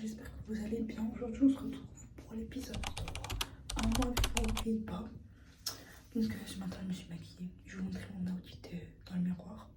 j'espère que vous allez bien. Aujourd'hui, on se retrouve pour l'épisode 3. Un mois avec vous aux Pays-Bas. Donc, ce matin, je me suis maquillée. Je vais vous montrer mon outfit dans le miroir.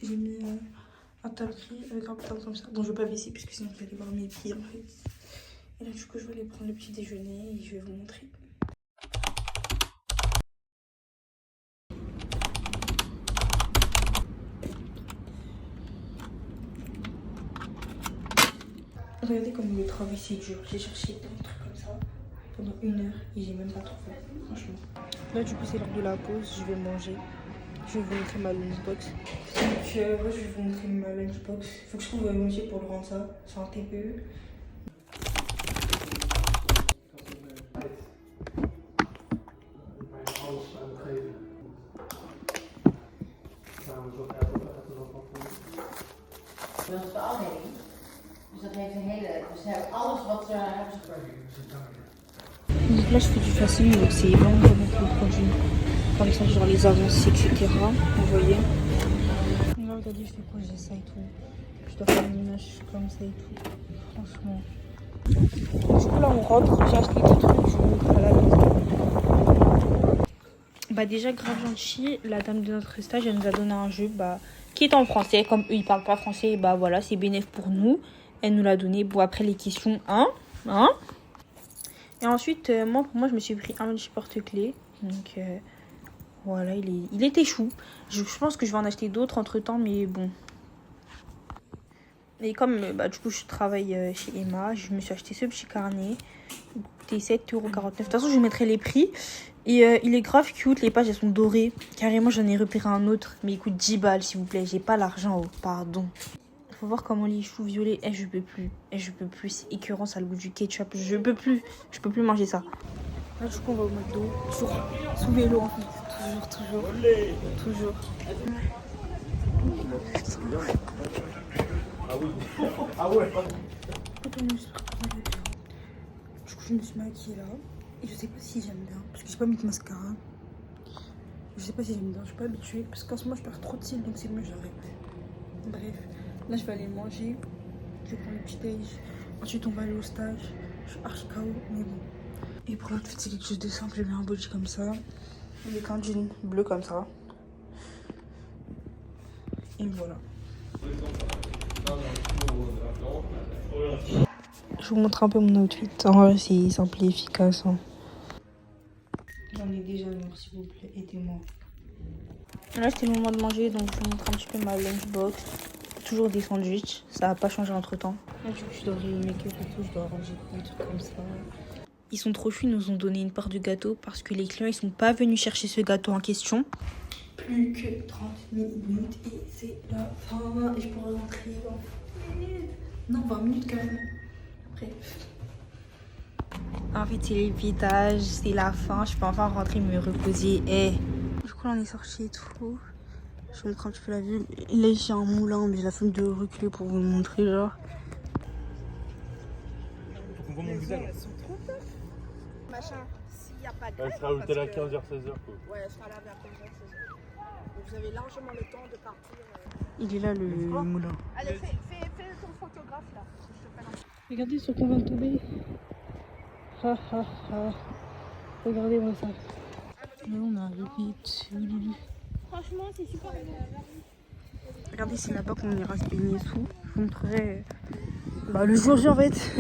J'ai mis un taperie avec un pantalon comme ça. Bon, je vais pas baisser puisque sinon vous allez voir mes pieds en fait. Et là, du coup, je vais aller prendre le petit déjeuner et je vais vous montrer. Regardez comme le travail c'est dur. J'ai cherché plein de trucs comme ça pendant 1 heure et j'ai même pas trouvé, franchement. Là, du coup, c'est l'heure de la pause. Je vais manger. Je vais vous montrer ma lunchbox. Donc, ouais, je vais vous montrer ma lunchbox. Il faut que je trouve un manger pour le rendre ça. C'est un TPE. Dat is de afdeling. Dus dat heeft een hele. Dus ze hebben alles wat ze hebben ze Donc là, je fais du facile, donc c'est vraiment pour mettre le produit. Par exemple, genre les avancées, etc. Vous voyez. Là, regardez, je fais quoi? J'ai ça et tout. Je dois faire une image comme ça et tout. Franchement. Du coup, là, on rentre. J'ai acheté des trucs, je vous montre à la maison. Bah, déjà, grave gentil, la dame de notre stage, elle nous a donné un jeu qui est en français. Comme eux, ils parlent pas français, bah voilà, c'est bénéf pour nous. Elle nous l'a donné. Bon, après, les questions, hein. Et ensuite, pour moi, je me suis pris un petit porte-clés. Donc, voilà, il était chou. Je pense que je vais en acheter d'autres entre-temps, mais bon. Et comme, du coup, je travaille chez Emma, je me suis acheté ce petit carnet. Il coûtait 7,49 €. De toute façon, je vous mettrai les prix. Et il est grave cute. Les pages, elles sont dorées. Carrément, j'en ai repéré un autre. Mais il coûte 10 balles, s'il vous plaît. J'ai pas l'argent, pardon. Faut voir comment les choux violets. Je peux plus. Je peux plus. C'est écœurant, ça a le goût du ketchup. Je peux plus. Je peux plus manger ça. Là, du coup, on va au McDo. Toujours sous vélo, en fait. Toujours. Ah ouais. Du coup, je me suis maquillée là. Et je sais pas si j'aime bien. Parce que j'ai pas mis de mascara. Je sais pas si j'aime bien. Je suis pas habituée. Parce qu'en ce moment, je perds trop de cils. Donc, c'est mieux, j'arrête. Bref. Là, je vais aller manger. Je vais prendre le petit déj. Ensuite, on va aller au stage. Je suis archi KO, mais bon. Et pour l'outfit, c'est quelque chose de simple. Je mets un body comme ça. Avec un jean bleu comme ça. Et voilà. Je vous montre un peu mon outfit. En vrai, c'est simple et efficace. J'en ai déjà une, s'il vous plaît. Aidez-moi. Là, c'était le moment de manger. Donc, je vous montre un petit peu ma lunchbox. Toujours des sandwichs, ça n'a pas changé entre temps. Là, du coup, je dois ranger le make-up et tout, je dois ranger des trucs comme ça. Ils sont trop chouis, ils nous ont donné une part du gâteau parce que les clients ils sont pas venus chercher ce gâteau en question. Plus que 30 minutes et c'est la fin. Et je pourrais rentrer non, 20 minutes quand même. Après. En fait, c'est l'évitage, c'est la fin. Je peux enfin rentrer me reposer. Du coup, là, on est sorti et tout. Je vous montre un petit peu la vue. Là, j'ai un moulin, mais j'ai la flemme de reculer pour vous le montrer, genre. Faut qu'on voit mon visage. Elles sont trop peur. Machin, s'il n'y a pas de Elle grève, sera où parce t'es là que- 15h, 16h quoi. Ouais, elle sera là vers 15h, 16h. Donc vous avez largement le temps de partir. Il est là, le moulin. Allez, fais ton photographe là. Je te fais un- Regardez sur quoi on va tomber. Regardez-moi ça. Là, on a arrivé dessus. Franchement, c'est super bien. Regardez, c'est là-bas qu'on ira se baigner et tout. Je vous montrerai le jour J en fait.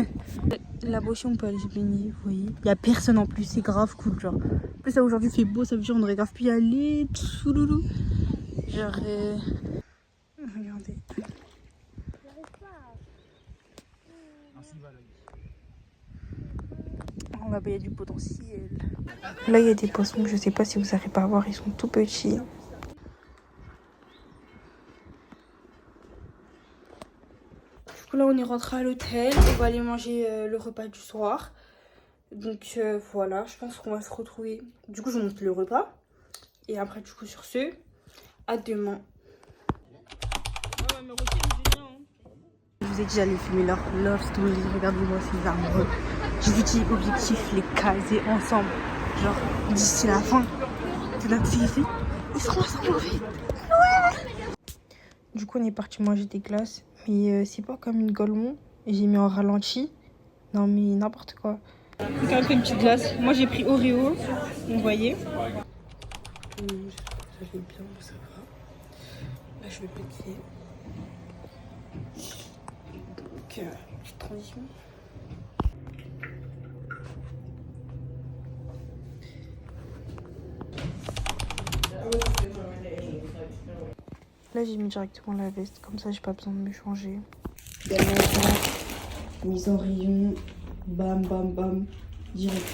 Là-bas aussi, on peut aller se baigner, vous voyez. Il n'y a personne en plus, c'est grave cool, genre. En plus, ça aujourd'hui fait beau, ça veut dire qu'on aurait grave pu y aller. Tchouloulou. Genre. Regardez. Oh, là-bas, il y a du potentiel. Là, il y a des poissons que je sais pas si vous arrivez à voir, ils sont tout petits. Du coup, là, on est rentré à l'hôtel. On va aller manger le repas du soir. Donc, voilà, je pense qu'on va se retrouver. Du coup, je vous montre le repas. Et après, du coup, sur ce, à demain. Ah ouais, mais Rocky, elle me dit rien. vous ai dit j'allais filmer leur love story. Regardez-moi ces amoureux. Je vous dis, objectif, les caser ensemble. Genre, d'ici la fin de notre série, ils seront ensemble en fait. Ouais. Du coup, on est parti manger des glaces. Mais c'est pas comme une Golemont. J'ai mis en ralenti. Non, mais n'importe quoi. Donc, on a pris une petite glace. Moi, j'ai pris Oreo. Vous voyez. Ça va bien, ça va. Là, je vais pétiller. Donc, petite transition. Là, j'ai mis directement la veste. Comme ça, j'ai pas besoin de me changer. Mise en rayon. Bam, bam, bam. Direct.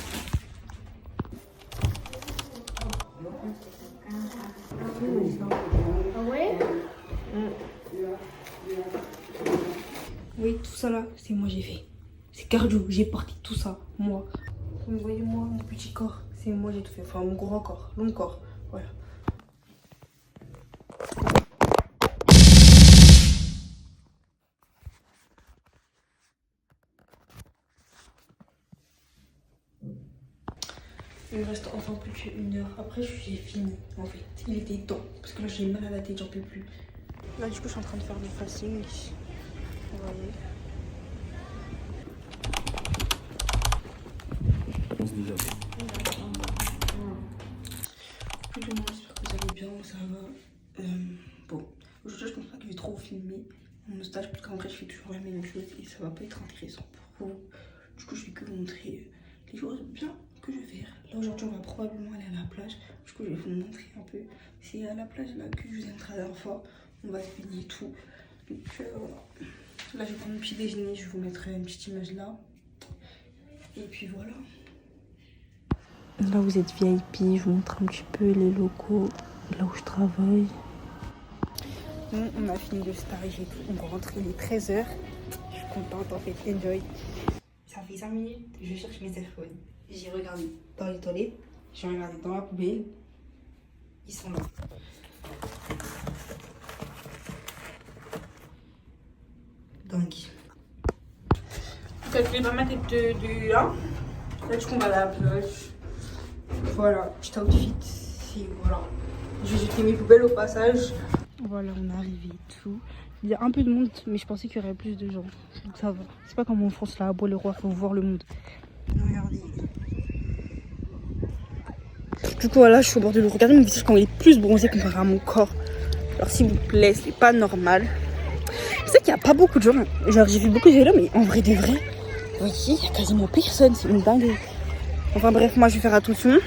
Ah ouais? Oui, tout ça là, c'est moi j'ai fait. C'est cardio, j'ai porté tout ça, moi. Vous voyez moi, mon petit corps, c'est moi j'ai tout fait. Enfin, mon gros corps, long corps, voilà. Il me reste enfin plus qu'une heure. Après, j'ai fini en fait. Il était temps. Parce que là, j'ai mal à la tête, j'en peux plus. Là, du coup, je suis en train de faire du facing. Vous voyez. Plus du monde, j'espère que vous allez bien. Ça va. Bon, aujourd'hui, je pense pas que je vais trop filmer mon stage. Parce qu'en vrai, je fais toujours la même chose. Et ça va pas être intéressant pour vous. Du coup, je vais que vous montrer les choses bien que je vais faire. Là aujourd'hui on va probablement aller à la plage. Du coup je vais vous montrer un peu. C'est à la plage là que je vous ai montré la dernière fois. On va se baigner et tout. Donc voilà. Là je vais prendre mon petit déjeuner. Je vais vous mettre une petite image là. Et puis voilà. Là vous êtes VIP. Je vous montre un petit peu les locaux. Là où je travaille. Bon, on a fini le stage et tout. On rentre, il est 13h. Je suis contente en fait. Enjoy. Ça fait 5 minutes. Je cherche mes AirPods. J'ai regardé dans les toilettes, j'ai regardé dans la poubelle, ils sont là. Dingue. Je vais pas ma tête de là. Là, du coup, on va à la plage. Voilà, petit outfit. Et voilà. Je vais jeter mes poubelles au passage. Voilà, on est arrivé et tout. Il y a un peu de monde, mais je pensais qu'il y aurait plus de gens. Donc ça va. C'est pas comme en France, là, à Bois-le-Roi, faut voir le monde. Regardez. Du coup voilà, je suis au bord de l'eau. Regardez mon visage quand il est plus bronzé comparé à mon corps. Alors s'il vous plaît, c'est pas normal. Je sais qu'il n'y a pas beaucoup de gens. Genre j'ai vu beaucoup de vélos, mais en vrai de vrai, vous voyez, il n'y a quasiment personne. C'est une dinguerie. Enfin bref, moi je vais faire attention.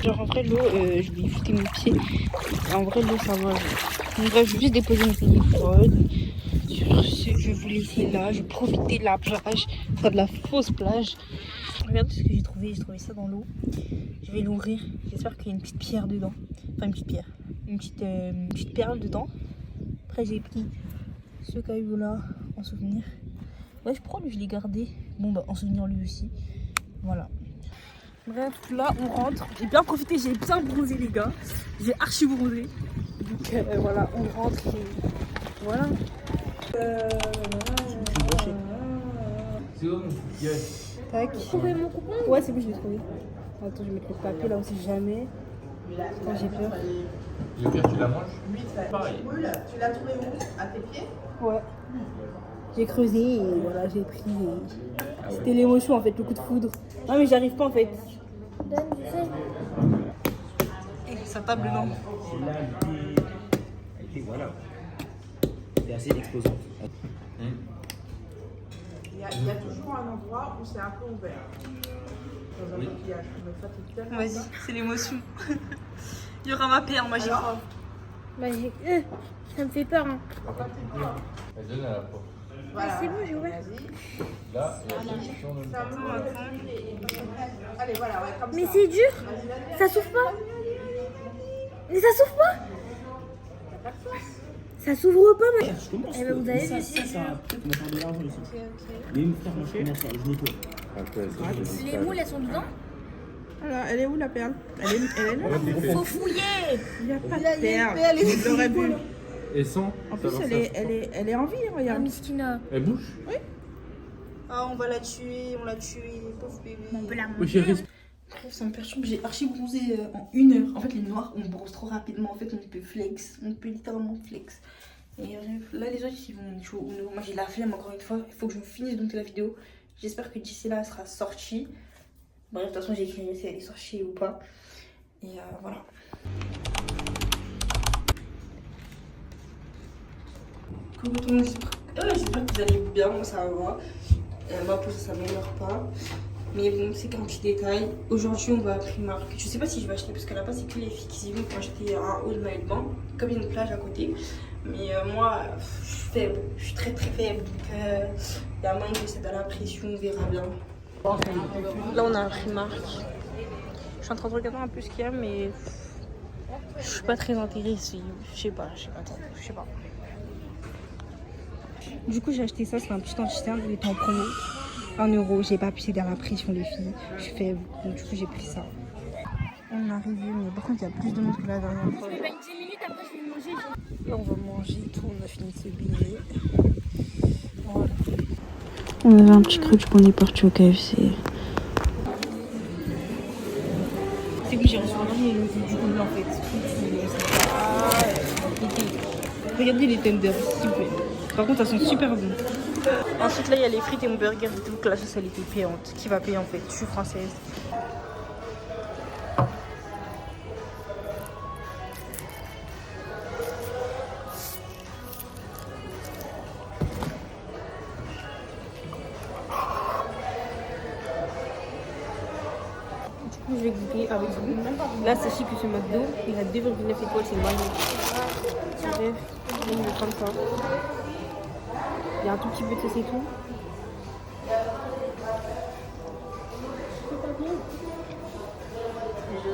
Genre en vrai l'eau, je vais foutre mon pied. Et en vrai l'eau ça va. Donc bref, je vais juste déposer mon téléphone. Je vais vous laisser là. Je vais profiter de la plage. Enfin de la fausse plage. Regardez ce que j'ai trouvé ça dans l'eau. Je vais l'ouvrir. J'espère qu'il y a une petite pierre dedans. Enfin une petite pierre. Une petite perle dedans. Après j'ai pris ce caillou là en souvenir. Ouais, je crois que je l'ai gardé. Bon bah en souvenir lui aussi. Voilà. Bref, là on rentre. J'ai bien profité, j'ai bien bronzé les gars. J'ai archi bronzé. Donc voilà, on rentre et voilà. C'est où? Tac. Trouver mon coupon? Ouais, c'est bon, je l'ai trouvé. Attends, je vais mettre le papier là aussi jamais. Quand j'ai peur. Le pire, tu la manges? Oui, pareil. Tu l'as trouvé où? À tes pieds? Ouais. J'ai creusé et voilà, j'ai pris. C'était l'émotion en fait, le coup de foudre. Non, mais j'y arrive pas en fait. Donne, tu sais. Et sa table non. C'est là, et voilà. C'est assez exposant. Il y a toujours un endroit où c'est un peu ouvert. Dans un maquillage. Mais ça, c'est tellement Vas-y, c'est l'émotion. Il y aura ma paire, moi j'y crois. Bah, ça me fait peur. Hein. Elle donne à la porte. Voilà. C'est bon, j'ai ouvert. Là, il y a la solution de Allez, voilà, ouais, comme Mais ça. c'est dur. Ça s'ouvre pas. Mais ça s'ouvre pas. Ça s'ouvre pas, mais. Je commence. Eh ben, vous avez vu, ça, c'est ça, peut-être qu'on va faire de l'argent ici. Mais frère, moi je commence, je nettoie. Les moules, elles sont dedans. Alors, elle est où la perle? Elle est là. Faut fouiller. Il n'y a pas de perle. Je l'aurais vu. Et sans. En plus, elle est en vie, regarde. Miskina. Elle bouge. Ah, on va la tuer, on l'a tuée, pauvre bébé. On peut la Oui, chérie. Bref, ça me perturbe, j'ai archi bronzé en 1 heure. En fait, les noirs, on bronze trop rapidement. En fait, on peut flex, on peut littéralement flex. Et là, les autres, ils vont jouer au Uno. Moi, j'ai la flemme encore une fois. Il faut que je finisse de monter la vidéo. J'espère que d'ici là, elle sera sortie. Bref, de toute façon, j'ai écrit si elle est sortie ou pas. Et voilà. Coucou tout le monde, j'espère que vous allez bien. Moi, ça va. Ma peau, ça m'améliore pas. Mais bon, c'est qu'un petit détail. Aujourd'hui, on va à Primark. Je sais pas si je vais acheter parce que là-bas, c'est que les filles qui y vont pour acheter un haut de maillot de bain. Comme il y a une plage à côté. Mais moi, je suis faible. Je suis très très faible. Donc, il y a moyen que j'essaie d'aller à la pression. On verra bien. Là, on a un Primark. Je suis en train de regarder un peu ce qu'il y a, mais je suis pas très intéressée. Je sais pas trop. Je sais pas. Du coup, j'ai acheté ça. C'est un petit anti-cerne. Il était en promo. 1 euro, j'ai pas pu céder à la pression les filles, je suis faible, donc du coup j'ai pris ça. On est arrivé, mais par contre il y a plus de monde que la dernière fois. 10 minutes après je vais manger. Là on va manger tout, on a fini de se baigner. Voilà. On avait un petit creux qu'on est parti au KFC. C'est que j'ai reçu du coup en fait. Regardez les tenders, s'il vous plaît. Par contre, elles sont super bonnes. Ensuite, là, il y a les frites et mon burger. Dites-vous que la sauce, elle était payante. Qui va payer en fait? Je suis française. Du coup, je vais goûter avec vous. Là, sachez que ce McDo, il a 2,9 étoiles, c'est magnifique. Bref, je vais prendre ça. Il y a un tout petit peu de sauce et tout.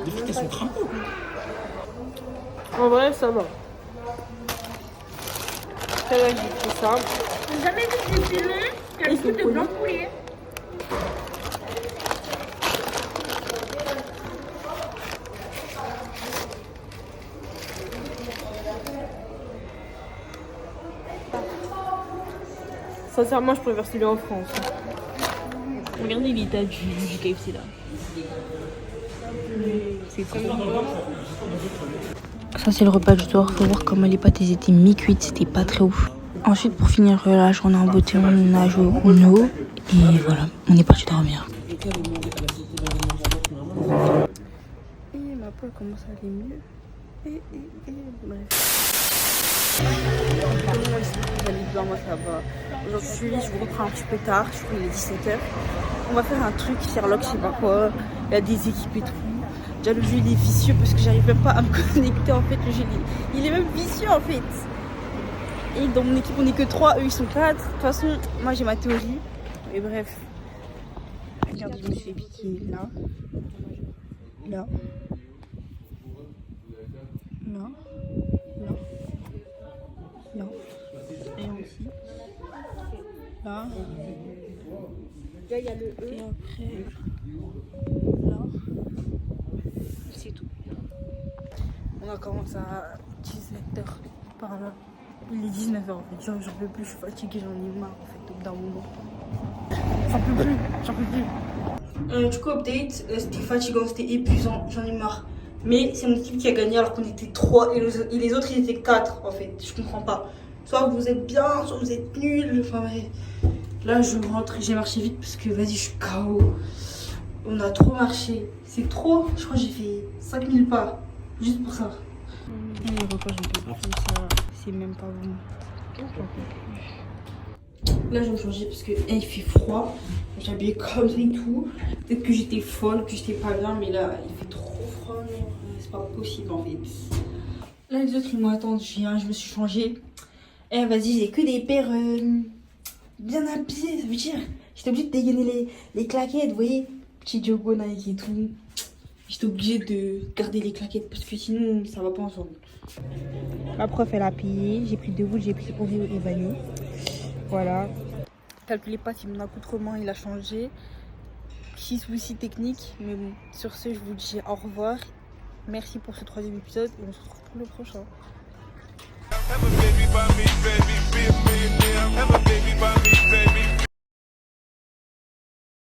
Les frites, elles sont cramées. En vrai, ça va. Très bien, j'ai pris ça. Vous avez vu des filons qui a le goût de blanc poulet. Sincèrement, je préfère celui en France. Regardez l'état du KFC là. C'est trop bon. Ça, c'est le repas du soir. Faut voir comment les pâtes étaient mi-cuites. C'était pas très ouf. Ensuite, pour finir la journée en beauté, on a joué au Uno. Et voilà, on est parti dormir. Et ma peau commence à aller mieux. Et bref. Vous allez bien, moi ça va. Aujourd'hui, je vous reprends un petit peu tard. Je crois qu'il est 17h. On va faire un truc, Sherlock, je sais pas quoi. Il y a des équipes et tout. Déjà, le jeu il est vicieux parce que j'arrive même pas à me connecter. En fait, le jeu il est même vicieux en fait. Et dans mon équipe, on est que 3, eux ils sont 4. De toute façon, moi j'ai ma théorie. Et bref. Regardez, je me suis fait piquer là. Là. Là. Là. Là. Et aussi. Là. Là, il y a le E. Et après. Là. C'est tout. On a commencé à 17h par là. Il est 19h en fait. J'en peux plus, je suis fatiguée, j'en ai marre en fait, au bout d'un moment. J'en peux plus. Du coup, update, c'était fatigant, c'était épuisant, j'en ai marre. Mais c'est mon équipe qui a gagné alors qu'on était 3 et les autres ils étaient 4 en fait. Je comprends pas. Soit vous êtes bien, soit vous êtes nuls. Enfin, ouais. Là, je rentre et j'ai marché vite parce que vas-y, je suis KO. On a trop marché. C'est trop. Je crois que j'ai fait 5000 pas. Juste pour ça. Les repas, j'en peux plus. Ça, c'est même pas bon. J'en peux plus. Là, je vais me changer parce que il fait froid. J'ai habillé comme ça et tout. Peut-être que j'étais folle, que j'étais pas bien, mais là, il fait trop froid. C'est pas possible en fait. Là, les autres, ils m'attendent. Je viens, je me suis changée. Eh, vas-y, j'ai que des paires bien habillées. Ça veut dire, j'étais obligée de dégainer les claquettes, vous voyez. Petit Diogo Nike et tout. J'étais obligée de garder les claquettes parce que sinon, ça va pas ensemble. Ma prof, elle a payé. J'ai pris 2 boules, j'ai pris Oreo et vanille. Voilà. Calculez pas si mon accoutrement il a changé. Petit souci technique, mais bon, sur ce, je vous dis au revoir. Merci pour ce 3e épisode et on se retrouve pour le prochain. by me, baby, be a millionaire.